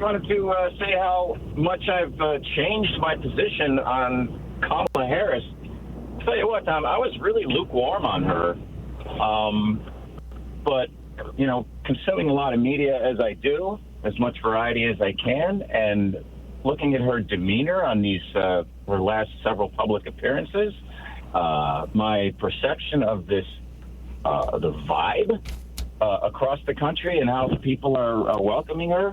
wanted to say how much I've changed my position on Kamala Harris. I'll tell you what, Tom, I was really lukewarm on her. But, you know, consuming a lot of media as I do, as much variety as I can, and looking at her demeanor on these her last several public appearances, my perception of this, the vibe across the country and how people are welcoming her,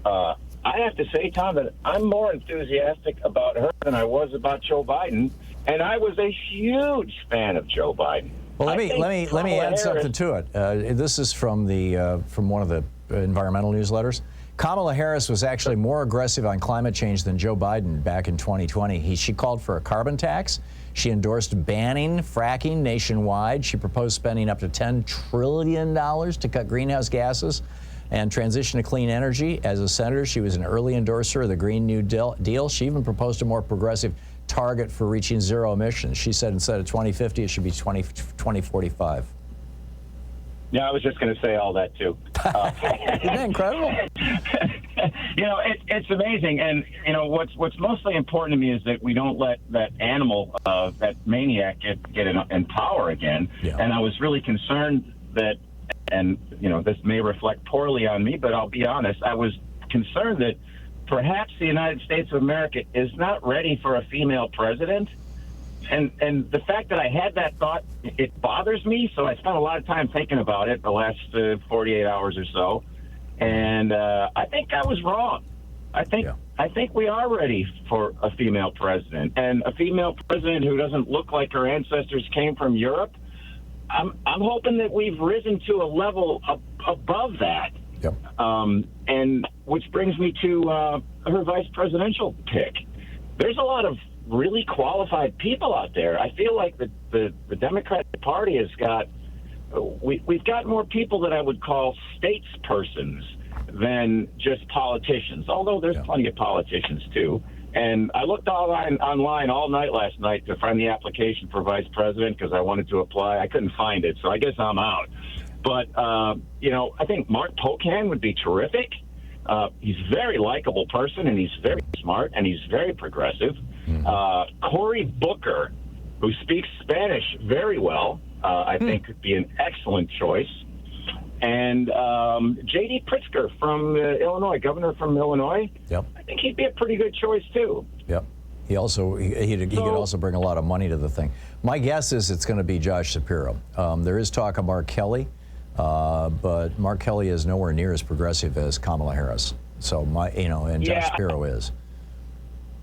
I have to say, Tom, that I'm more enthusiastic about her than I was about Joe Biden, and I was a huge fan of Joe Biden. Well, let me add something to it. This is from one of the environmental newsletters. Kamala Harris was actually more aggressive on climate change than Joe Biden back in 2020. She called for a carbon tax. She endorsed banning fracking nationwide. She proposed spending up to $10 trillion to cut greenhouse gases and transition to clean energy. As a senator, she was an early endorser of the Green New Deal. She even proposed a more progressive target for reaching zero emissions. She said instead of 2050, it should be 2045. Yeah, I was just going to say all that, too. Isn't that incredible? You know, it's amazing. And, you know, what's mostly important to me is that we don't let that animal, that maniac, get in power again. Yeah. And I was really concerned that, and, you know, this may reflect poorly on me, but I'll be honest, I was concerned that perhaps the United States of America is not ready for a female president. And the fact that I had that thought, it bothers me. So I spent a lot of time thinking about it the last 48 hours or so. And I think I was wrong. I think we are ready for a female president, and a female president who doesn't look like her ancestors came from Europe. I'm hoping that we've risen to a level above that. Yep. And which brings me to her vice presidential pick. There's a lot of really qualified people out there. I feel like the Democratic Party has got, we've got more people that I would call statespersons than just politicians, although there's plenty of politicians too. And I looked online all night last night to find the application for vice president because I wanted to apply. I couldn't find it, so I guess I'm out. But, you know, I think Mark Pocan would be terrific. He's a very likable person, and he's very smart, and he's very progressive. Cory Booker, who speaks Spanish very well, I think could be an excellent choice. And J.D. Pritzker from Illinois, governor from Illinois, I think he'd be a pretty good choice, too. Yep. He could also bring a lot of money to the thing. My guess is it's going to be Josh Shapiro. There is talk of Mark Kelly, but Mark Kelly is nowhere near as progressive as Kamala Harris. So Josh Shapiro is.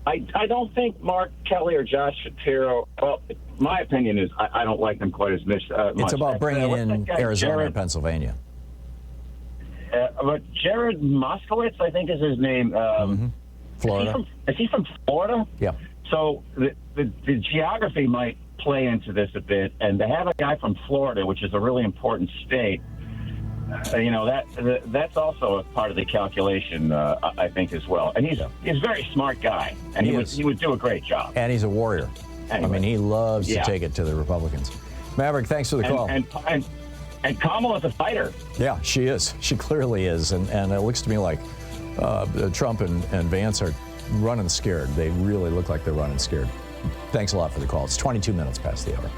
I don't think Mark Kelly or Josh Shapiro, well, my opinion is I don't like them quite as much. It's about bringing in Arizona and Pennsylvania. But Jared Moskowitz, I think is his name. Florida. Is he from Florida? Yeah. So the geography might play into this a bit, and to have a guy from Florida, which is a really important state, you know, that's also a part of the calculation, I think, as well. And he's a very smart guy, and he would do a great job. And he's a warrior. Anyway. I mean, he loves to take it to the Republicans. Maverick, thanks for the call. And Kamala's a fighter. Yeah, she is. She clearly is. And it looks to me like Trump and Vance are running scared. They really look like they're running scared. Thanks a lot for the call. It's 22 minutes past the hour.